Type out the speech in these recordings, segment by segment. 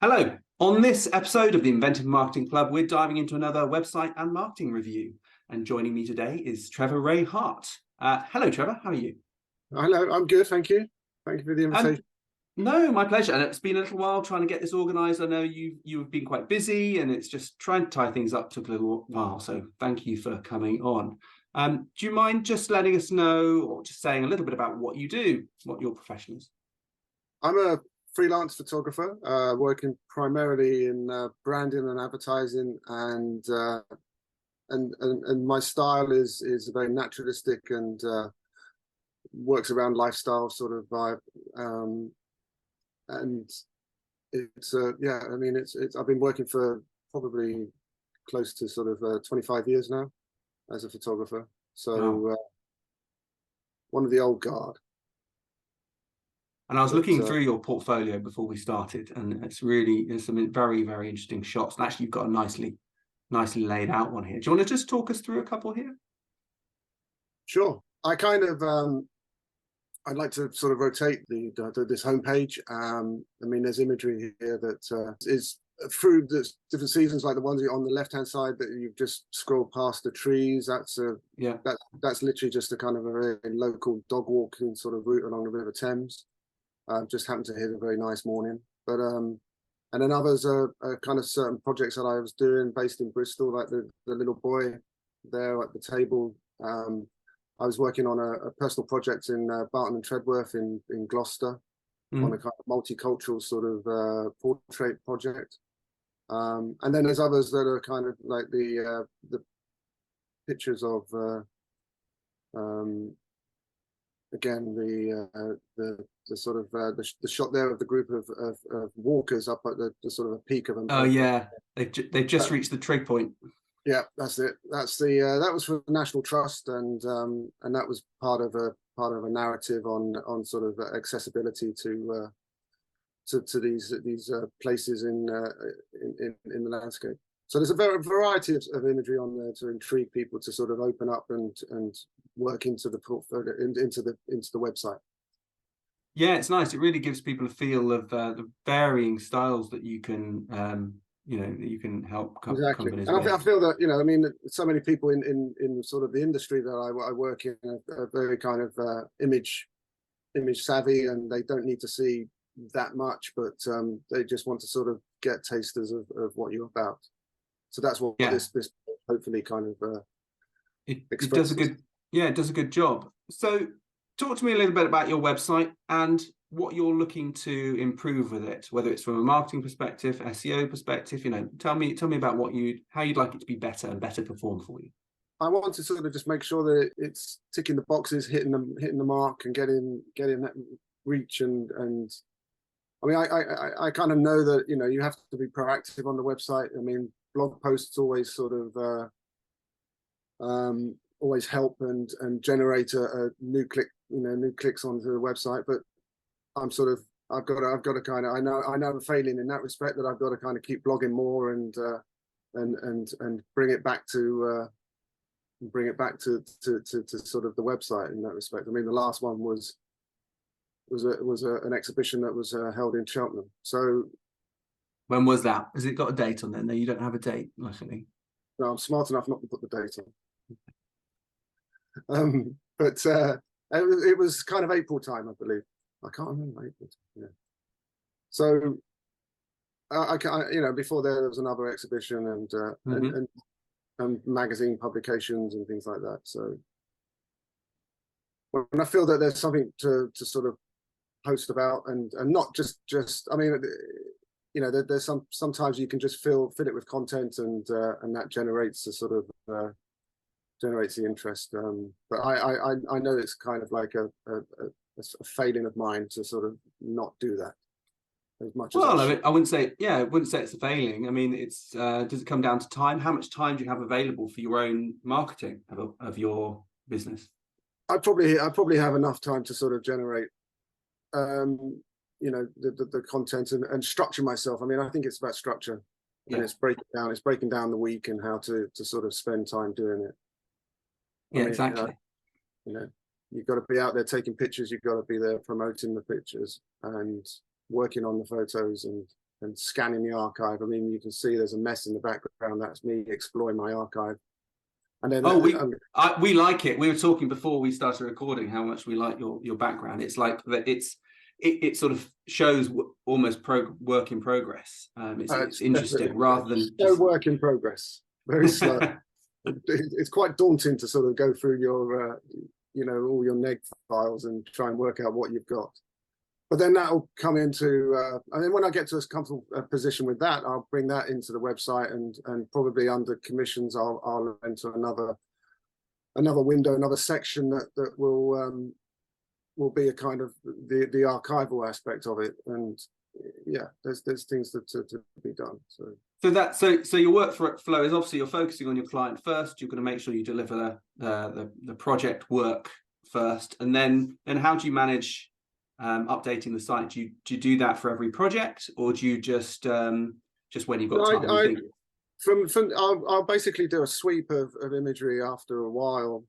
Hello. On this episode of the Inventive Marketing Club, we're diving into another website and marketing review. And joining me today is Trevor Ray Hart. Hello, Trevor. How are you? Hello, I'm good, thank you. Thank you for the invitation. No, my pleasure. And it's been a little while trying to get this organised. I know you've been quite busy, and it's just trying to tie things up took a little while. So thank you for coming on. Do you mind just letting us know, or just saying a little bit about what you do, what your profession is? I'm a freelance photographer, working primarily in branding and advertising, and my style is very naturalistic and works around lifestyle sort of vibe. And it's yeah, I mean it's I've been working for probably close to sort of 25 years now as a photographer. So Wow. One of the old guard. And I was looking through your portfolio before we started, and there's some very, very interesting shots. And actually, you've got a nicely laid out one here. Do you want to just talk us through a couple here? Sure. I kind of I'd like to sort of rotate this homepage. I mean, there's imagery here that is through the different seasons, like the ones on the left-hand side that you've just scrolled past the trees. That's that's literally just a kind of a very local dog walking sort of route along the River Thames. Just happened to hit a very nice morning. But and then others are kind of certain projects that I was doing based in Bristol, like the little boy there at the table. I was working on a personal project in Barton and Treadworth in Gloucester, on a kind of multicultural sort of portrait project. And then there's others that are kind of like the pictures of again the sort of the shot there of the group of walkers up at the sort of a peak of. Oh yeah, they've just reached the trig point. Yeah, that's it. That's the that was for the National Trust, and that was part of a narrative on sort of accessibility to these places in the landscape. So there's a variety of imagery on there to intrigue people to sort of open up and work into the portfolio, into the website. Yeah, it's nice. It really gives people a feel of the varying styles that you can that you can help companies with. I feel that, I mean, so many people in sort of the industry that I work in are very kind of image savvy, and they don't need to see that much, but they just want to sort of get tasters of what you're about. So that's what this hopefully kind of it does it does a good job. So talk to me a little bit about your website and what you're looking to improve with it, whether it's from a marketing perspective, SEO perspective. Tell me about how you'd like it to be better and better perform for you. I want to sort of just make sure that it's ticking the boxes, hitting the mark, and getting that reach. And I mean, I kind of know that you have to be proactive on the website. I mean, blog posts always sort of always help and generate a new clicks onto the website. But I've got to kind of, I know I'm failing in that respect, that I've got to kind of keep blogging more and bring it back to sort of the website in that respect. I mean, the last one was an exhibition that was held in Cheltenham. So when was that? Has it got a date on there? No, you don't have a date, luckily. No, I'm smart enough not to put the date on. But it was kind of April time, I believe. I can't remember April. Yeah. So before there was another exhibition and magazine publications and things like that. So when I feel that there's something to sort of post about, and not just I mean, there's sometimes you can just fill it with content, and that generates a sort of generates the interest. But I know it's kind of like a failing of mine to sort of not do that as much as I wouldn't say it's a failing. I mean, it's does it come down to time? How much time do you have available for your own marketing of your business? I probably have enough time to sort of generate the content and structure myself. I mean, I think it's about structure, and it's breaking down the week and how to sort of spend time doing it. Yeah, exactly. You've got to be out there taking pictures. You've got to be there promoting the pictures and working on the photos, and and scanning the archive. I mean, you can see there's a mess in the background. That's me exploring my archive. And then we like it. We were talking before we started recording how much we like your background. It's like that. It sort of shows almost work in progress. It's interesting rather than just work in progress. Very slow. It's quite daunting to sort of go through your all your neg files and try and work out what you've got. But then that'll come into, and then when I get to a comfortable position with that, I'll bring that into the website, and probably under commissions, I'll enter another window, another section that will be a kind of the archival aspect of it. And yeah, there's things to be done. So your workflow is obviously you're focusing on your client first. You're going to make sure you deliver the project work first, and then how do you manage updating the site? Do you do that for every project, or do you just when you've got time? I'll basically do a sweep of imagery after a while,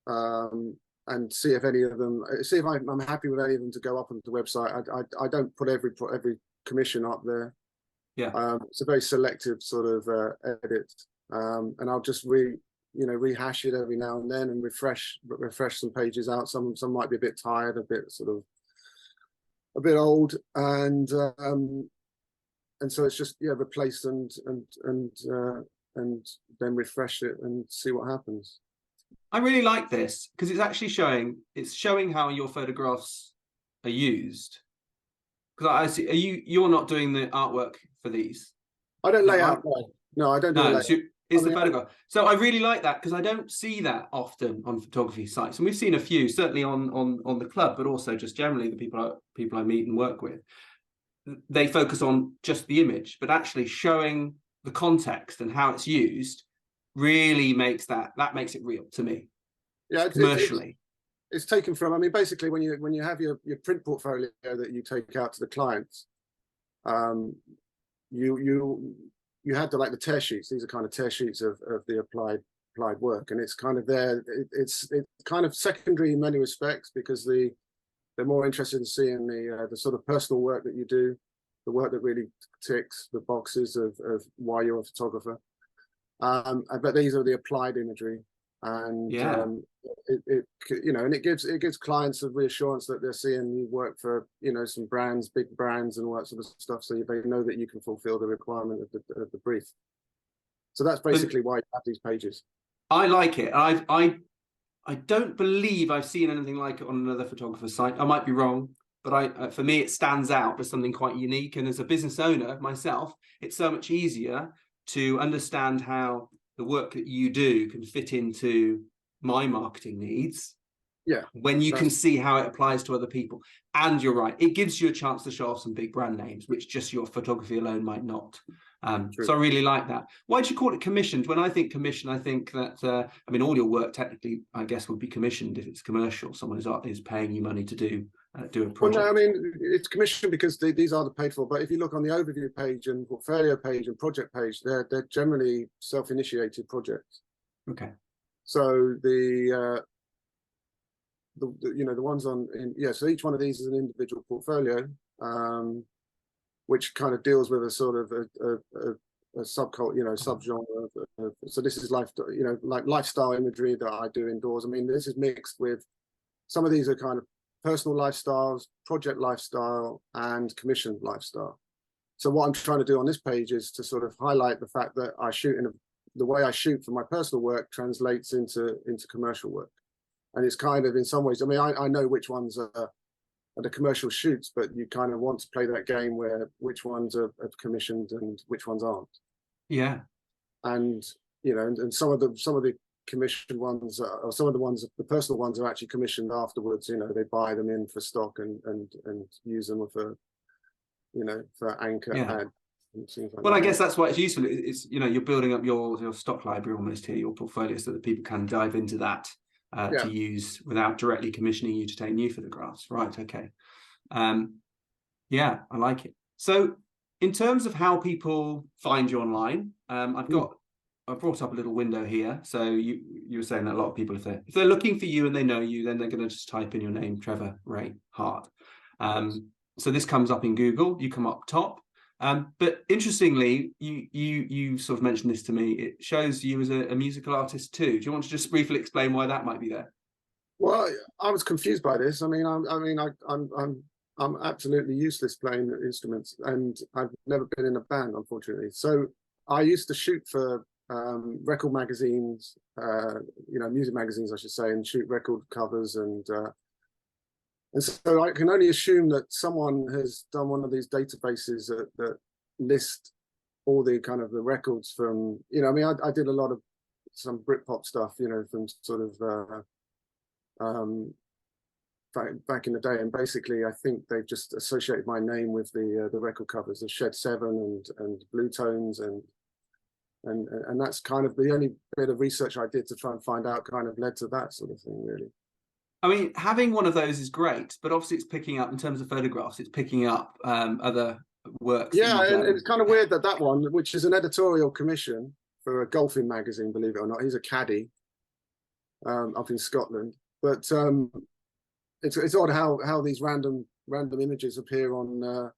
and see if any of them, see if I'm happy with any of them to go up on the website. I don't put every commission up there. Yeah, it's a very selective sort of edit, and I'll just rehash it every now and then and refresh some pages out. Some might be a bit tired, a bit old, and so it's just replace and then refresh it and see what happens. I really like this because it's actually showing how your photographs are used. Because I see you're not doing the artwork for these. I don't lay out. No, I don't do layout. It's the photograph. So I really like that because I don't see that often on photography sites, and we've seen a few, certainly on the club, but also just generally the people I meet and work with. They focus on just the image, but actually showing the context and how it's used really makes it real to me. Yeah, commercially. It's taken from. I mean, basically, when you have your print portfolio that you take out to the clients, you had the tear sheets. These are kind of tear sheets of the applied work, and it's kind of there. It's kind of secondary in many respects because they're more interested in seeing the sort of personal work that you do, the work that really ticks the boxes of why you're a photographer. But these are the applied imagery, and and it gives clients a reassurance that they're seeing you work for some brands, big brands, and all that sort of stuff, so they know that you can fulfill the requirement of the brief. So that's basically why you have these pages. I like it. I don't believe I've seen anything like it on another photographer's site. I might be wrong, but for me it stands out as something quite unique. And as a business owner myself, it's so much easier to understand how the work that you do can fit into my marketing needs. Yeah, when you can see how it applies to other people. And you're right, it gives you a chance to show off some big brand names, which just your photography alone might not. So I really like that. Why do you call it commissioned? When I think commission, I think that I mean, all your work technically, I guess, would be commissioned if it's commercial. Someone is paying you money to do a project. Well, no, I mean, it's commissioned because these are the paid for. But if you look on the overview page and portfolio page and project page, they're generally self-initiated projects. Okay. So the ones so each one of these is an individual portfolio, which kind of deals with a sort of a subculture, subgenre of, so this is like lifestyle imagery that I do indoors. I mean, this is mixed with, some of these are kind of personal lifestyles, project lifestyle, and commissioned lifestyle. So what I'm trying to do on this page is to sort of highlight the fact that I shoot the way I shoot for my personal work translates into commercial work. And it's kind of, in some ways, I mean, I know which ones are the commercial shoots, but you kind of want to play that game where which ones are commissioned and which ones aren't. Yeah. And and some of the commissioned ones, or some of the ones, the personal ones, are actually commissioned afterwards. They buy them in for stock and use them for anchor ad. Well, I guess that's why it's useful. It's you're building up your stock library almost here, your portfolio, so that people can dive into that to use without directly commissioning you to take new photographs. Right. Okay. Yeah, I like it. So in terms of how people find you online, I've brought up a little window here. So you were saying that a lot of people, if they're looking for you and they know you, then they're going to just type in your name, Trevor Ray Hart. So this comes up in Google. You come up top. But interestingly, you sort of mentioned this to me. It shows you as a musical artist too. Do you want to just briefly explain why that might be there? Well, I was confused by this. I'm absolutely useless playing instruments, and I've never been in a band, unfortunately. So I used to shoot for record magazines, music magazines, I should say, and shoot record covers, and so I can only assume that someone has done one of these databases that list all the kind of the records from, I did a lot of some Britpop stuff, from sort of back in the day, and basically I think they've just associated my name with the record covers of Shed 7 and Blue Tones, and that's kind of the only bit of research I did to try and find out kind of led to that sort of thing, really. I mean, having one of those is great, but obviously it's picking up, in terms of photographs, it's picking up other works. Yeah, and it's kind of weird that one, which is an editorial commission for a golfing magazine, believe it or not, he's a caddy up in Scotland, but it's odd how these random images appear on the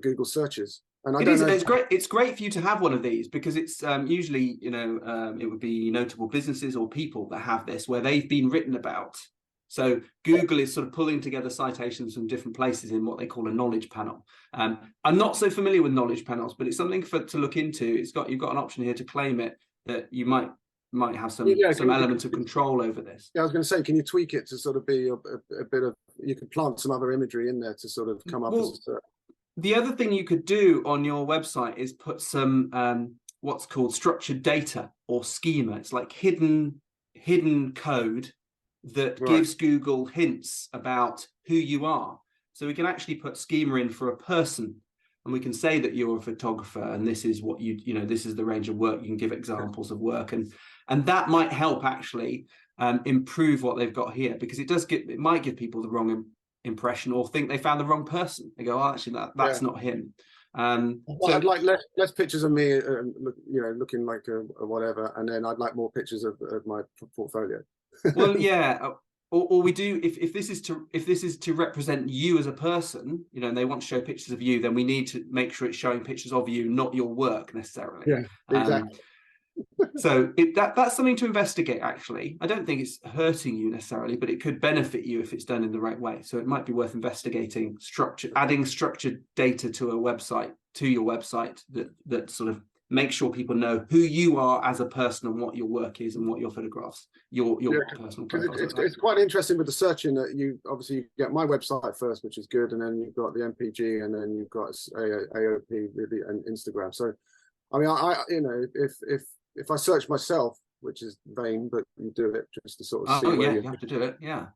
Google searches. And it's great. It's great for you to have one of these, because it's usually, it would be notable businesses or people that have this, where they've been written about. So Google is sort of pulling together citations from different places in what they call a knowledge panel. I'm not so familiar with knowledge panels, but it's something to look into. You've got an option here to claim it, that you might have some element of control over this. Yeah, I was going to say, can you tweak it to sort of be a bit of, you can plant some other imagery in there to sort of come up as a search. The other thing you could do on your website is put some what's called structured data or schema. It's like hidden code that gives Google hints about who you are. So we can actually put schema in for a person, and we can say that you're a photographer, and this is what this is the range of work. You can give examples of work, and that might help actually improve what they've got here, because it might give people the wrong impression, or think they found the wrong person. They go, oh, actually that's not him. So I'd like less pictures of me, looking like a whatever, and then I'd like more pictures of my portfolio. Well, yeah, or we do, if this is to represent you as a person, and they want to show pictures of you, then we need to make sure it's showing pictures of you, not your work necessarily. Yeah, exactly. So that's something to investigate, actually. I don't think it's hurting you necessarily, but it could benefit you if it's done in the right way. So it might be worth investigating adding structured data to your website that sort of makes sure people know who you are as a person, and what your work is, and what your photographs, your personal profiles. It's quite interesting with the searching that you obviously get my website first, which is good, and then you've got the MPG, and then you've got AOP really, and Instagram. So I mean, if I search myself, which is vain, but you do it just to sort of see. Oh yeah, you have to do it. Yeah.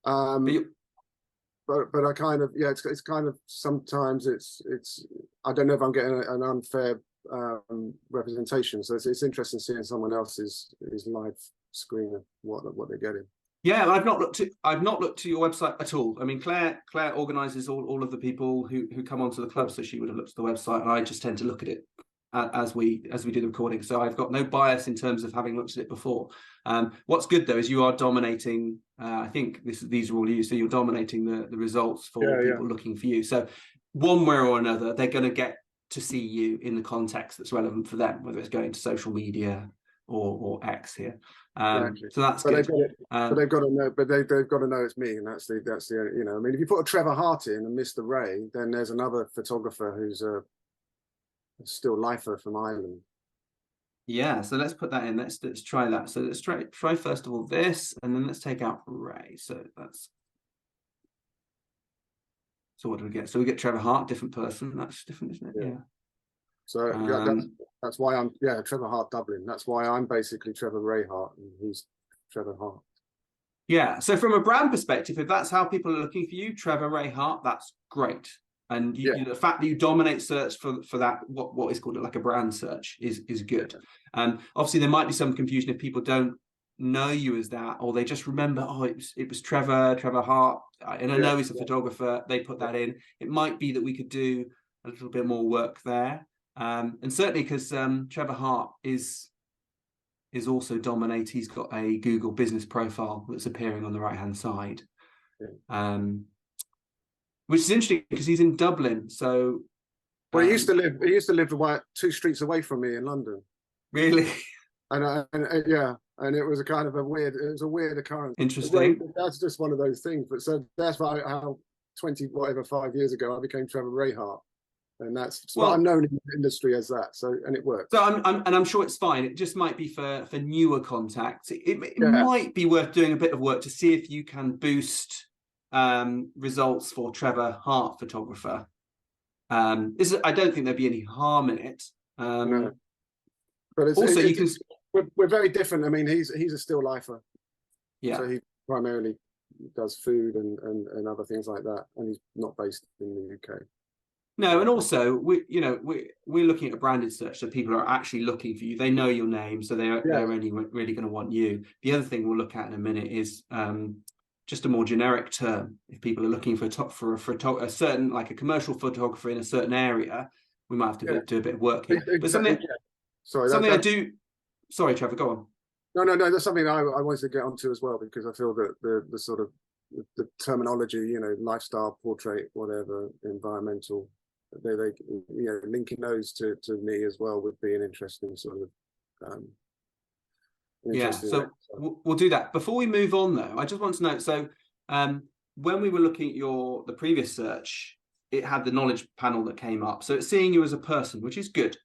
But I kind of, it's kind of, sometimes it's I don't know if I'm getting an unfair representation. So it's interesting seeing someone else's live screen of what they're getting. Yeah, I've not looked to your website at all. I mean, Claire organises all of the people who come onto the club, so she would have looked at the website, and I just tend to look at it as we do the recording. So I've got no bias in terms of having looked at it before. What's good though is you are dominating. I think these are all you, so you're dominating the results for people looking for you. So one way or another, they're going to get to see you in the context that's relevant for them, whether it's going to social media or X here. So that's good. They've got to know. But they've got to know it's me, and that's the I mean, if you put a Trevor Hart in and Mr. Ray, then there's another photographer who's a still lifer from Ireland. Yeah, so let's put that in. Let's try that. So let's try first of all this, and then let's take out Ray. So what do we get? So we get Trevor Hart, different person. That's different, isn't it? Yeah. So that's why I'm Trevor Hart Dublin. That's why I'm basically Trevor Ray Hart, and he's Trevor Hart. Yeah. So from a brand perspective, if that's how people are looking for you, Trevor Ray Hart, that's great. And the fact that you dominate search for that, what is called like a brand search, is good. Obviously there might be some confusion if people don't know you as that, or they just remember, oh, it was Trevor Hart, and I know he's a photographer. They put that in. It might be that we could do a little bit more work there, and certainly because Trevor Hart is also he's got a Google business profile that's appearing on the right hand side. Which is interesting because he's in Dublin. So Well, he used to live about 2 streets away from me in London. Really? And yeah, and it was a kind of a weird occurrence. Interesting. That's just one of those things. But so that's how 5 years ago I became Trevor Rayhart, and that's what I'm known in the industry as that. So, and it works. So I'm sure it's fine. It just might be for newer contacts. It might be worth doing a bit of work to see if you can boost results for Trevor Hart photographer. I don't think there'd be any harm in it. No. But also, we're very different. I mean, he's a still lifer. Yeah. So he primarily does food and other things like that, and he's not based in the UK. No, and also we're looking at a branded search, so people are actually looking for you. They know your name, so they're only really going to want you. The other thing we'll look at in a minute is just a more generic term. If people are looking for a certain, like a commercial photographer in a certain area, we might have to do a bit of work here. But something I do. Sorry, Trevor, go on. No. That's something I wanted to get onto as well, because I feel that the sort of the terminology, lifestyle, portrait, whatever, environmental, they linking those to me as well would be an interesting sort of. So we'll do that. Before we move on, though, I just want to note. So when we were looking at the previous search, it had the knowledge panel that came up. So it's seeing you as a person, which is good,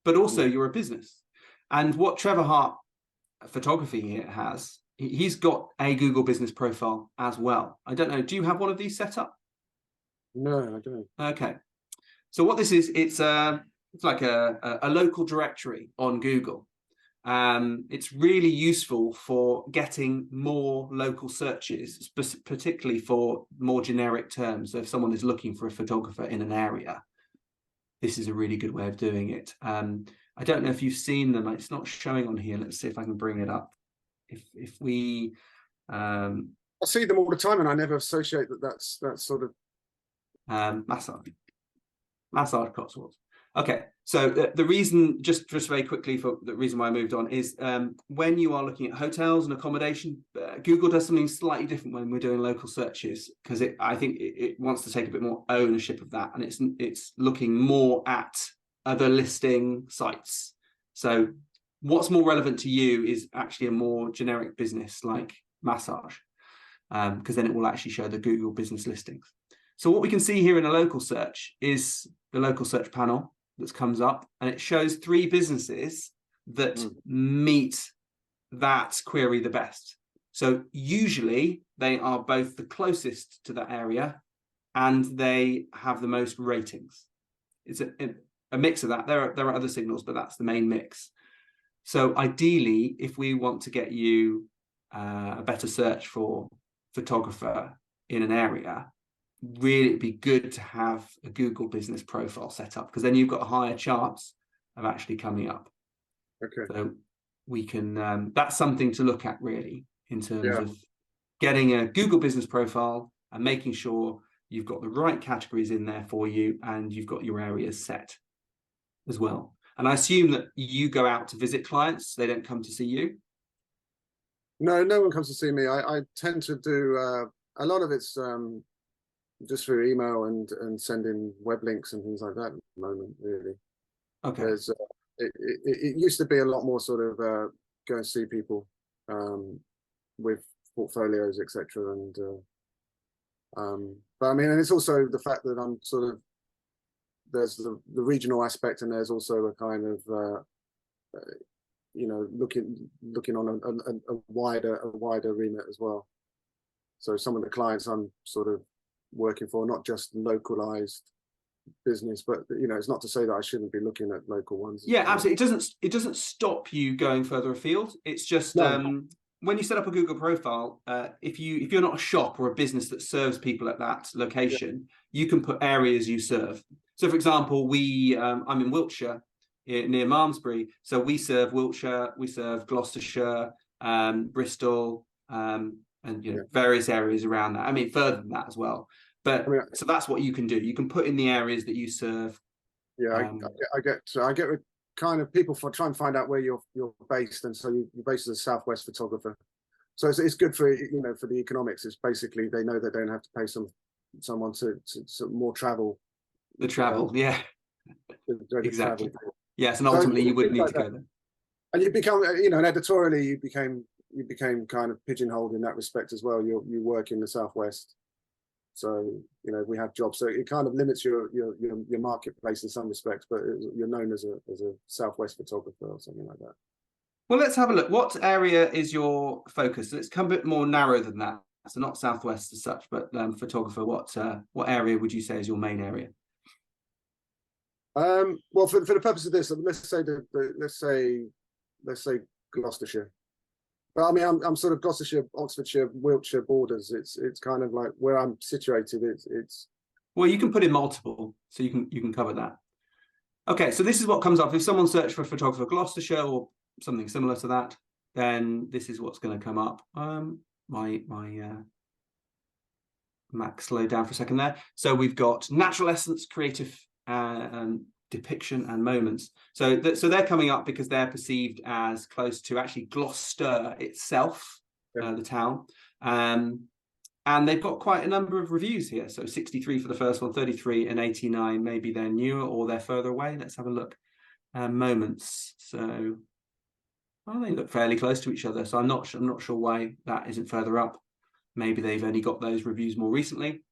but also you're a business. And what Trevor Hart Photography here has, he's got a Google business profile as well. I don't know. Do you have one of these set up? No, I don't. Okay. So what this is, it's like a local directory on Google. It's really useful for getting more local searches, particularly for more generic terms. So if someone is looking for a photographer in an area, this is a really good way of doing it. I don't know if you've seen them. It's not showing on here. Let's see if I can bring it up. If we, I see them all the time, and I never associate that's sort of massage Cotswolds. Okay, so the reason, just very quickly, for the reason why I moved on is when you are looking at hotels and accommodation, Google does something slightly different when we're doing local searches, because I think it wants to take a bit more ownership of that, and it's looking more at other listing sites. So what's more relevant to you is actually a more generic business like massage, because then it will actually show the Google business listings. So what we can see here in a local search is the local search panel that comes up, and it shows 3 businesses that meet that query the best. So usually they are both the closest to that area and they have the most ratings. It's a mix of that. There are other signals, but that's the main mix. So ideally, if we want to get you a better search for photographer in an area, really it'd be good to have a Google business profile set up, because then you've got a higher chance of actually coming up. Okay. So we can, that's something to look at really, in terms of getting a Google business profile and making sure you've got the right categories in there for you, and you've got your areas set as well. And I assume that you go out to visit clients, they don't come to see you? No one comes to see me. I tend to do a lot of it's just through email and sending web links and things like that at the moment, really. Okay. There's it used to be a lot more sort of go and see people with portfolios, etc. And but I mean, and it's also the fact that I'm sort of, there's the regional aspect, and there's also a kind of looking on a wider remit as well. So some of the clients I'm sort of working for, not just localized business, but it's not to say that I shouldn't be looking at local ones. Yeah, absolutely. It doesn't stop you going further afield. It's just when you set up a Google profile, if you're not a shop or a business that serves people at that location, you can put areas you serve. So for example, I'm in Wiltshire, near Malmesbury, so we serve Wiltshire, we serve Gloucestershire, Bristol, and various areas around that. I mean, further than that as well. But so that's what you can do. You can put in the areas that you serve. Yeah, I get with kind of people for trying to find out where you're based, and so you're based as a Southwest photographer. So it's good for for the economics. It's basically they know they don't have to pay someone to more travel. The travel, yeah. Exactly. Yes, and ultimately you wouldn't need to go there. And you become, you know, and editorially you became kind of pigeonholed in that respect as well. You work in the Southwest, so you know we have jobs, so it kind of limits your marketplace in some respects. But you're known as a Southwest photographer or something like that. Well, let's have a look. What area is your focus? Let's come a bit more narrow than that. So not Southwest as such, but photographer. What area would you say is your main area? Well, for the purpose of this, let's say Gloucestershire. But I mean, I'm sort of Gloucestershire, Oxfordshire, Wiltshire borders. It's kind of like where I'm situated. It's. Well, you can put in multiple, so you can cover that. Okay, so this is what comes up if someone searched for photographer Gloucestershire or something similar to that. Then this is what's going to come up. My Mac slowed down for a second there. So we've got natural essence, creative depiction and moments. So they're coming up because they're perceived as close to actually Gloucester itself, the town. And they've got quite a number of reviews here. So 63 for the first one, 33 and 89. Maybe they're newer or they're further away. Let's have a look. Moments. So well, they look fairly close to each other. So I'm not sure why that isn't further up. Maybe they've only got those reviews more recently.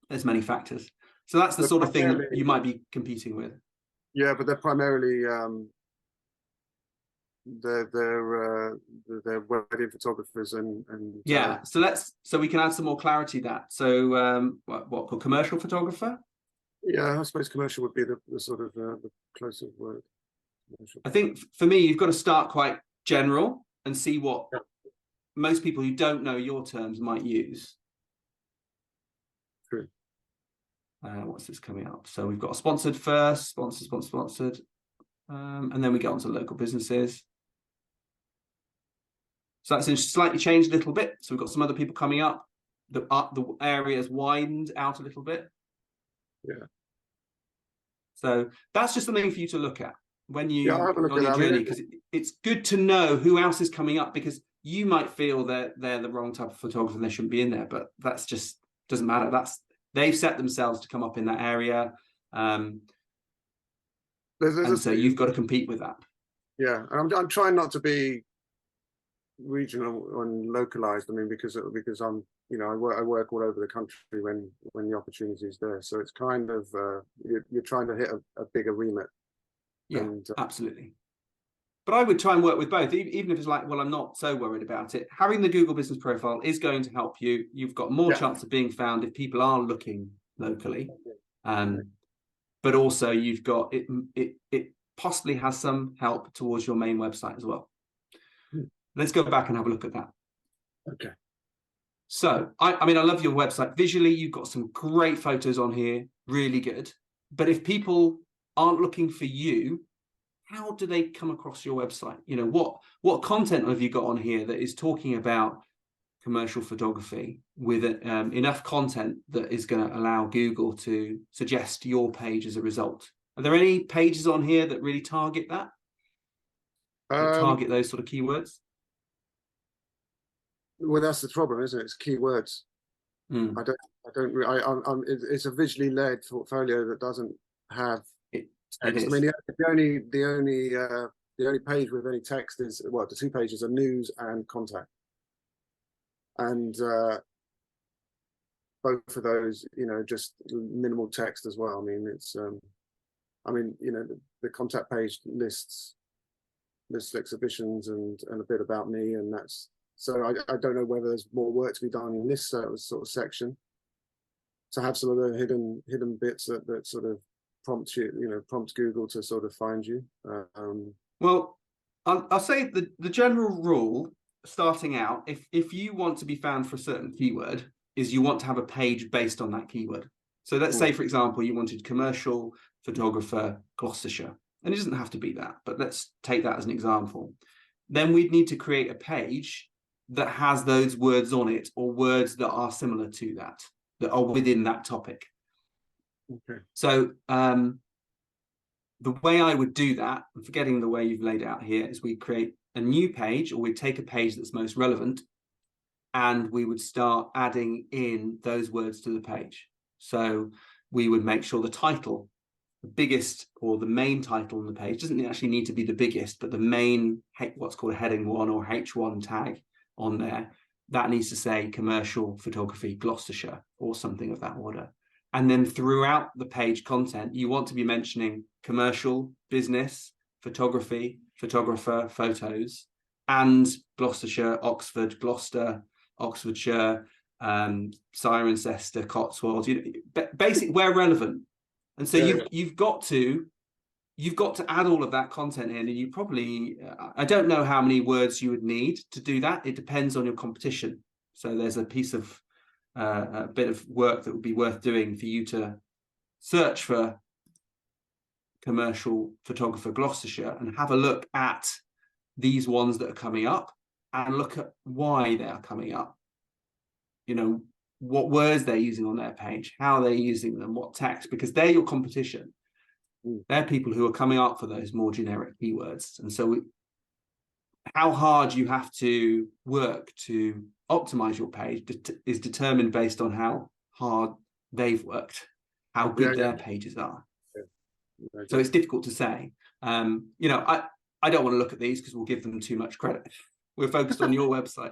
There's many factors. So that's the sort of thing that you might be competing with. Yeah, but they're primarily they're wedding photographers and yeah. So we can add some more clarity to that. So what called commercial photographer? Yeah, I suppose commercial would be the sort of the closest word. I think for me, you've got to start quite general and see what most people who don't know your terms might use. True. What's this coming up? So we've got a sponsored first, sponsored, and then we get on to local businesses. So that's slightly changed a little bit. So we've got some other people coming up. The area has widened out a little bit. Yeah. So that's just something for you to look at when you have a look on your at journey, because it's good to know who else is coming up, because you might feel that they're the wrong type of photographer and they shouldn't be in there, but that's just doesn't matter. They've set themselves to come up in that area, and so you've got to compete with that. Yeah, and I'm trying not to be regional and localized. I mean, because I'm, you know, I work all over the country when the opportunity is there. So it's kind of you're trying to hit a bigger remit. Yeah, absolutely. But I would try and work with both, even if it's like, well, I'm not so worried about it. Having the Google Business Profile is going to help you. You've got more chance of being found if people are looking locally. But also you've got it possibly has some help towards your main website as well. Let's go back and have a look at that. Okay. So, I mean, I love your website. Visually, you've got some great photos on here, really good. But if people aren't looking for you, how do they come across your website? You know, what content have you got on here that is talking about commercial photography with enough content that is going to allow Google to suggest your page as a result? Are there any pages on here that really target that? Target those sort of keywords? Well, that's the problem, isn't it? It's keywords. It's a visually led portfolio that doesn't have text. I mean, the only page with any text is, well, the two pages are news and contact, and both of those, you know, just minimal text as well. I mean, it's I mean, you know, the contact page lists exhibitions and a bit about me, and that's. So I don't know whether there's more work to be done in this sort of section to have some of the hidden bits that sort of prompt Google to sort of find you. Well, I'll say the general rule starting out, if you want to be found for a certain keyword, is you want to have a page based on that keyword. So let's say, for example, you wanted commercial photographer Gloucestershire, and it doesn't have to be that, but let's take that as an example. Then we'd need to create a page that has those words on it, or words that are similar to that are within that topic. Okay. So the way I would do that, and forgetting the way you've laid it out here, is we create a new page, or we take a page that's most relevant, and we would start adding in those words to the page. So we would make sure the title the biggest or the main title on the page. It doesn't actually need to be the biggest, but the main, what's called heading 1 or H1 tag on there, that needs to say commercial photography Gloucestershire or something of that order. And then throughout the page content, you want to be mentioning commercial, business, photography, photographer, photos, and Gloucestershire, Oxford, Gloucester, Oxfordshire, Cirencester, Cotswolds, basic where relevant. And so you've got to add all of that content in, and you probably, I don't know how many words you would need to do that. It depends on your competition. So there's a piece of a bit of work that would be worth doing for you to search for commercial photographer Gloucestershire and have a look at these ones that are coming up and look at why they are coming up. What words they're using on their page, how they're using them, what text, because they're your competition. They're people who are coming up for those more generic keywords. And so how hard you have to work to optimize your page is determined based on how hard they've worked, how good their pages are. So it's difficult to say. I don't want to look at these because we'll give them too much credit. We're focused on your website.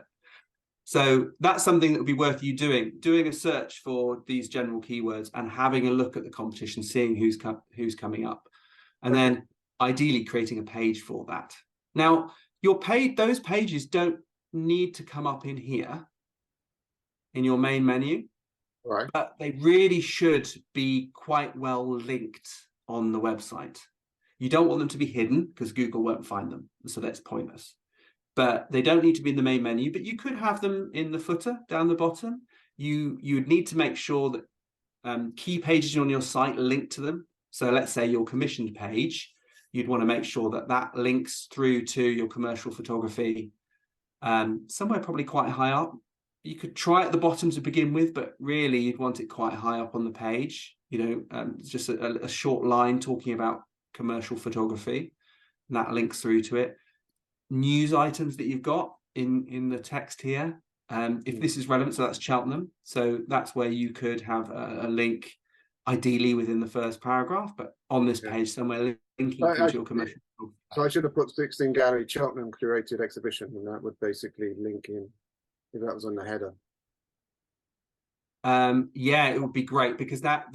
So that's something that would be worth you doing a search for these general keywords and having a look at the competition, seeing who's coming up, and then ideally creating a page for that. Now, those pages don't need to come up in here in your main menu, right? But they really should be quite well linked on the website. You don't want them to be hidden because Google won't find them, so that's pointless. But they don't need to be in the main menu, but you could have them in the footer down the bottom. You would need to make sure that key pages on your site link to them. So let's say your commissioned page, you'd want to make sure that that links through to your commercial photography, somewhere probably quite high up. You could try at the bottom to begin with, but really you'd want it quite high up on the page. Just a short line talking about commercial photography, and that links through to it. News items that you've got in the text here, if this is relevant, so that's Cheltenham, so that's where you could have a link ideally within the first paragraph, but on this page somewhere linking to your commercial. So I should have put 16 gallery Cheltenham curated exhibition, and that would basically link in if that was on the header. It would be great, because that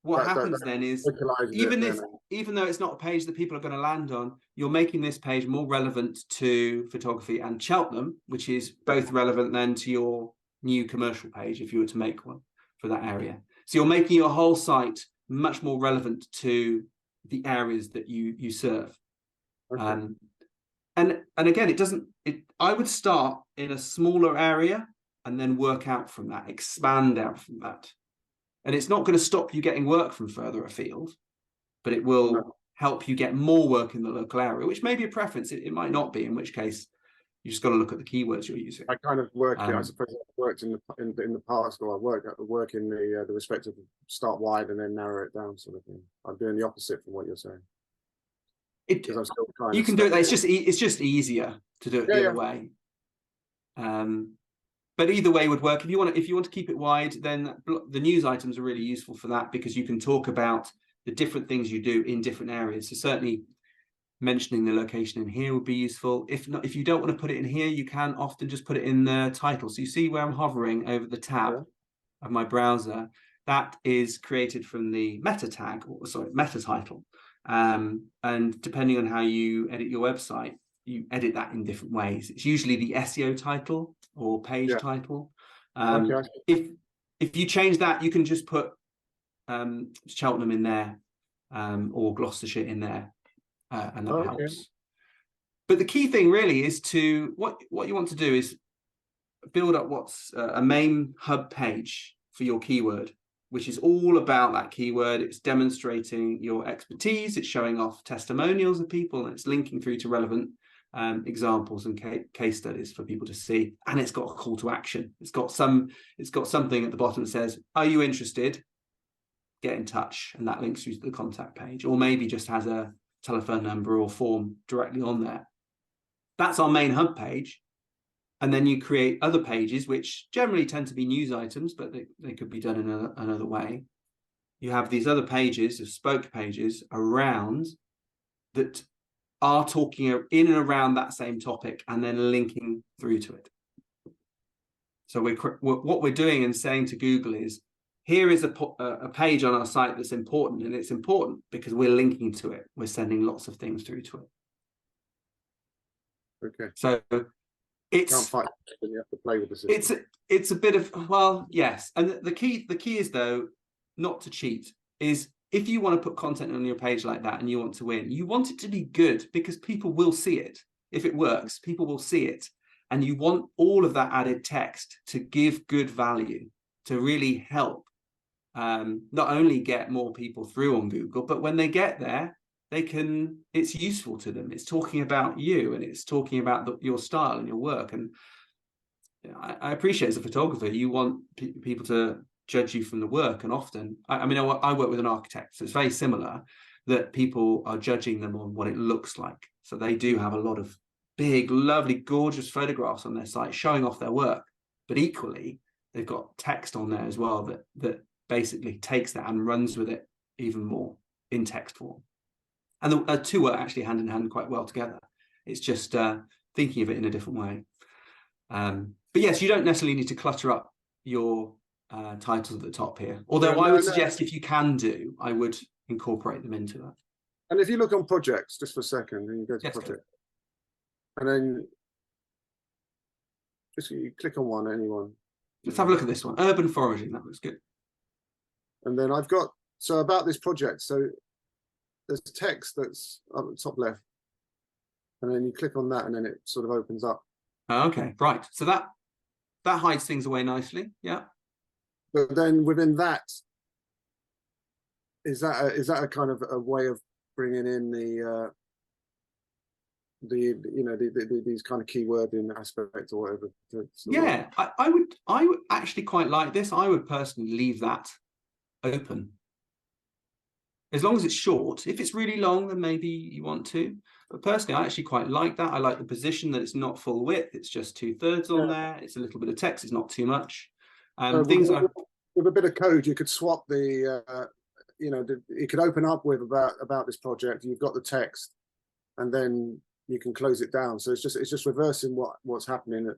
what happens then is, even though it's not a page that people are going to land on, you're making this page more relevant to photography and Cheltenham, which is both relevant then to your new commercial page if you were to make one for that area. So you're making your whole site much more relevant to the areas that you serve. Okay. And again, I would start in a smaller area and then work out from that, expand out from that. And it's not going to stop you getting work from further afield, but it will help you get more work in the local area, which may be a preference. It might not be, in which case you just got to look at the keywords you're using. I kind of work, I suppose I've worked in the past, or I work in the respective start wide and then narrow it down sort of thing. I'm doing the opposite from what you're saying. I'm still trying you can do it. It's just easier to do it the other way. But either way would work. If you want to keep it wide, then the news items are really useful for that, because you can talk about the different things you do in different areas. So certainly mentioning the location in here would be useful. If you don't want to put it in here, you can often just put it in the title. So you see where I'm hovering over the tab of my browser, that is created from the meta tag, meta title. And depending on how you edit your website, you edit that in different ways. It's usually the SEO title or page title. If you change that, you can just put Cheltenham in there, or Gloucestershire in there, and that helps. But the key thing really is what you want to do is build up what's a main hub page for your keyword, which is all about that keyword. It's demonstrating your expertise, it's showing off testimonials of people, and it's linking through to relevant examples and case studies for people to see, and it's got a call to action. It's got something at the bottom that says, are you interested? Get in touch, and that links you to the contact page, or maybe just has a telephone number or form directly on there. That's our main hub page. And then you create other pages, which generally tend to be news items, but they could be done in another way. you have these other pages of spoke pages around that are talking in and around that same topic and then linking through to it. So what we're doing and saying to Google is, here is a page on our site that's important, and it's important because we're linking to it. We're sending lots of things through to it. Okay. So it's can't fight when you have to play with the system. It's a bit of, well, yes. And the key is, though, not to cheat, is if you want to put content on your page like that and you want to win, you want it to be good because people will see it. If it works, people will see it. And you want all of that added text to give good value, to really help not only get more people through on Google, but when they get there, it's useful to them. It's talking about you, and it's talking about your style and your work. And I appreciate, as a photographer, you want people to judge you from the work. And often, I mean, I work with an architect, so it's very similar, that people are judging them on what it looks like. So they do have a lot of big, lovely, gorgeous photographs on their site showing off their work. But equally, they've got text on there as well that basically takes that and runs with it even more in text form. And the two are actually hand in hand quite well together. It's just thinking of it in a different way. But yes, you don't necessarily need to clutter up your titles at the top here. Although I would suggest, if you can do, I would incorporate them into that. And if you look on projects, just for a second, and you go to project, and then just you click on one, anyone. Let's have a look at this one. Urban foraging, that looks good. And then I've got, so about this project, so there's text that's up at the top left, and then you click on that and then it sort of opens up. Okay, right. So that hides things away nicely. Yeah. But then within that, is that a kind of a way of bringing in these kind of keywording aspects or whatever? Yeah, I would actually quite like this. I would personally leave that open, as long as it's short. If it's really long, then maybe you want to. But personally, I actually quite like that. I like the position that it's not full width; it's just 2/3 on there. It's a little bit of text; it's not too much. With a bit of code, you could swap the. It could open up with about this project. You've got the text, and then you can close it down. So it's just reversing what's happening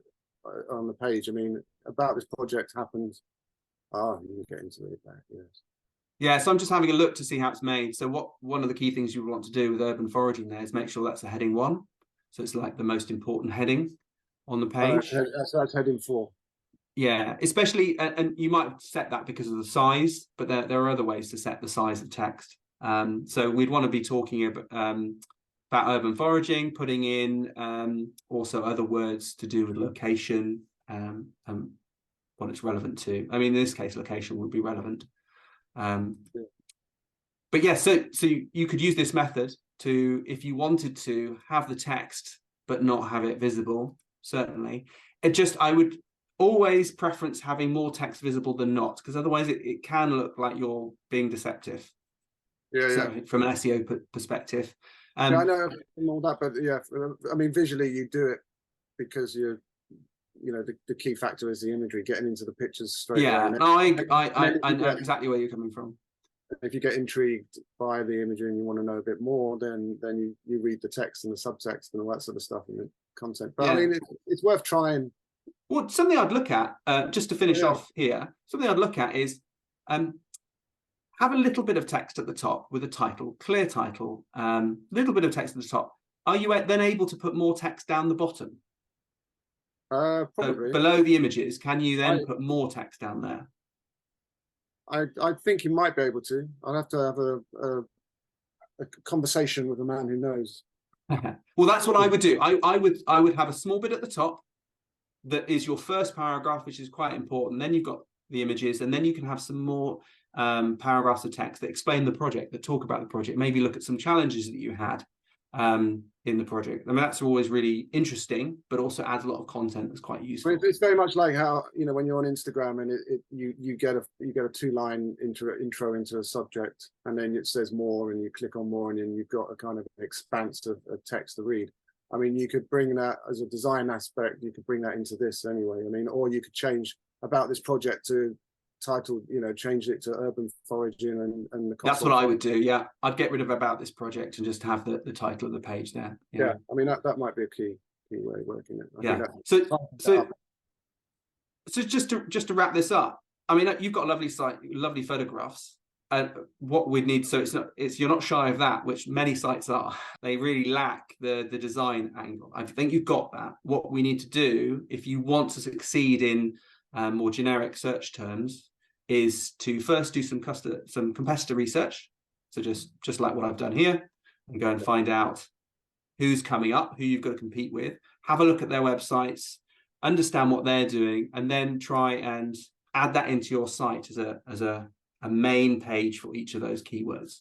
on the page. I mean, about this project happens. You can get into it back. Yes. Yeah, so I'm just having a look to see how it's made. So one of the key things you want to do with urban foraging there is make sure that's a heading 1. So it's like the most important heading on the page. That's heading 4. Yeah, especially, and you might set that because of the size, but there are other ways to set the size of text. So we'd want to be talking about urban foraging, putting in also other words to do with location and what it's relevant to. I mean, in this case, location would be relevant. But yeah, so you could use this method to, if you wanted to have the text but not have it visible. Certainly, I would always preference having more text visible than not, because otherwise it can look like you're being deceptive. From an SEO perspective. I know all that, but yeah, I mean, visually you do it because the key factor is the imagery, getting into the pictures straight away. I know exactly where you're coming from. If you get intrigued by the imagery and you want to know a bit more, then you read the text and the subtext and all that sort of stuff and the content. But I mean, it's worth trying. Well, something I'd look at, just to finish off here, something I'd look at is have a little bit of text at the top with a title, clear title, little bit of text at the top. Are you then able to put more text down the bottom? Probably. So below the images, can you then put more text down there? I think you might be able to. I'll have to have a conversation with a man who knows. Well, that's what I would do. I would have a small bit at the top that is your first paragraph, which is quite important. Then you've got the images, and then you can have some more paragraphs of text that explain the project, that talk about the project, maybe look at some challenges that you had in the project. I mean, that's always really interesting, but also adds a lot of content that's quite useful. It's very much like how, when you're on Instagram and you get a 2-line intro into a subject, and then it says more, and you click on more, and then you've got a kind of expanse of text to read. I mean, you could bring that as a design aspect. You could bring that into this anyway. I mean, or you could change about this project to titled, changed it to urban foraging and the. That's what I would do. Yeah, I'd get rid of about this project and just have the title of the page there. Yeah, I mean that might be a key way of working it. Yeah. So just to wrap this up, I mean, you've got a lovely site, lovely photographs. What we'd need, so you're not shy of that, which many sites are. They really lack the design angle. I think you've got that. What we need to do, if you want to succeed in more generic search terms, is to first do some competitor research. So just like what I've done here, and go and find out who's coming up, who you've got to compete with. Have a look at their websites, understand what they're doing, and then try and add that into your site as a main page for each of those keywords.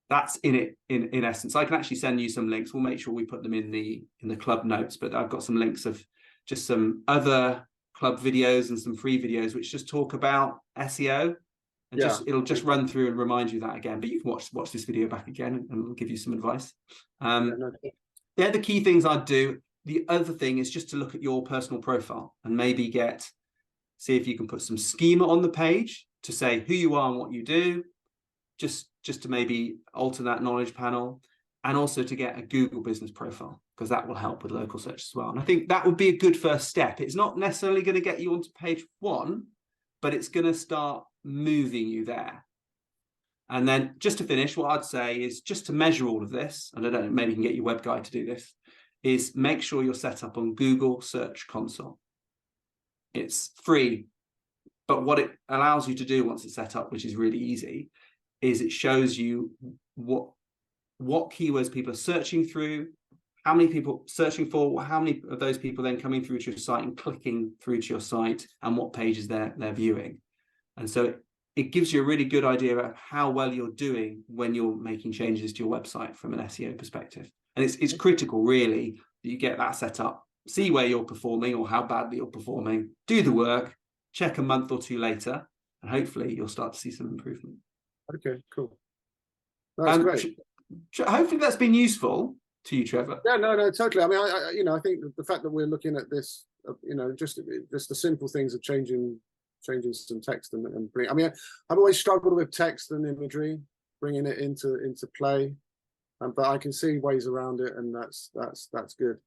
That's in essence. I can actually send you some links. We'll make sure we put them in the club notes, but I've got some links of just some other club videos and some free videos which just talk about SEO, and it'll just run through and remind you that again. But you can watch this video back again and we'll give you some advice. They're the key things I'd do. The other thing is just to look at your personal profile and maybe see if you can put some schema on the page to say who you are and what you do, just to maybe alter that knowledge panel, and also to get a Google business profile, because that will help with local search as well. And I think that would be a good first step. It's not necessarily going to get you onto page 1, but it's going to start moving you there. And then just to finish, what I'd say is just to measure all of this, and I don't know, maybe you can get your web guy to do this, is make sure you're set up on Google Search Console. It's free, but what it allows you to do once it's set up, which is really easy, is it shows you what keywords people are searching through, how many people searching for, how many of those people then coming through to your site and clicking through to your site, and what pages they're viewing. And so it gives you a really good idea of how well you're doing when you're making changes to your website from an SEO perspective. And it's critical, really, that you get that set up, see where you're performing or how badly you're performing, do the work, check a month or two later, and hopefully you'll start to see some improvement. Okay, cool. That's great. Hopefully that's been useful to you, Trevor. Yeah, no, totally. I mean, I think the fact that we're looking at this, just the simple things of changing some text and bring. I mean, I've always struggled with text and imagery, bringing it into play, but I can see ways around it, and that's good.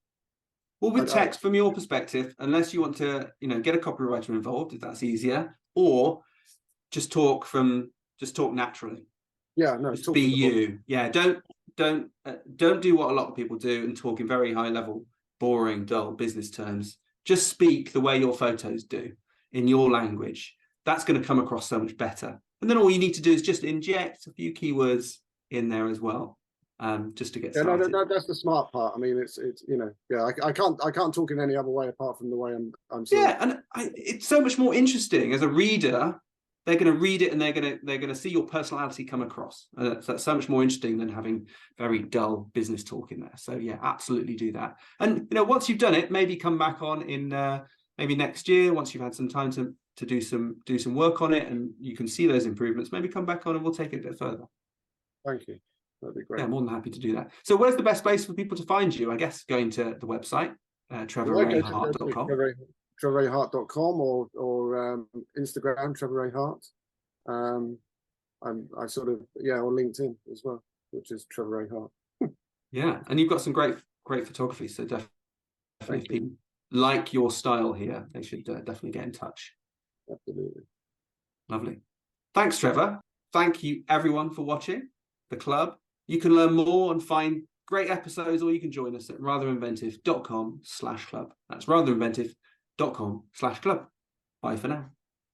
Well, with text, from your perspective, unless you want to, get a copywriter involved, if that's easier, or just talk naturally. Yeah, no, just be you. Yeah, don't do what a lot of people do and talk in very high level, boring, dull business terms. Just speak the way your photos do in your language. That's going to come across so much better. And then all you need to do is just inject a few keywords in there as well, just to get started. No, that's the smart part. I mean, it's I can't talk in any other way apart from the way I'm saying. Yeah, and it's so much more interesting as a reader. They're going to read it and they're going to see your personality come across. That's so much more interesting than having very dull business talk in there. So yeah, absolutely do that. And once you've done it, maybe come back on in maybe next year, once you've had some time to do some work on it, and you can see those improvements. Maybe come back on and we'll take it a bit further. Thank you. That'd be great. Yeah, more than happy to do that. So where's the best place for people to find you? I guess going to the website, trevorrayhart.com. trevorrayhart.com or Instagram, Trevor Ray Hart. I sort of, or LinkedIn as well, which is Trevor Ray Hart. Yeah, and you've got some great photography, so definitely if people like your style here, they should definitely get in touch. Absolutely. Lovely. Thanks, Trevor. Thank you everyone for watching the club. You can learn more and find great episodes, or you can join us at ratherinventive.com/club. That's ratherinventive.com/club. Bye for now.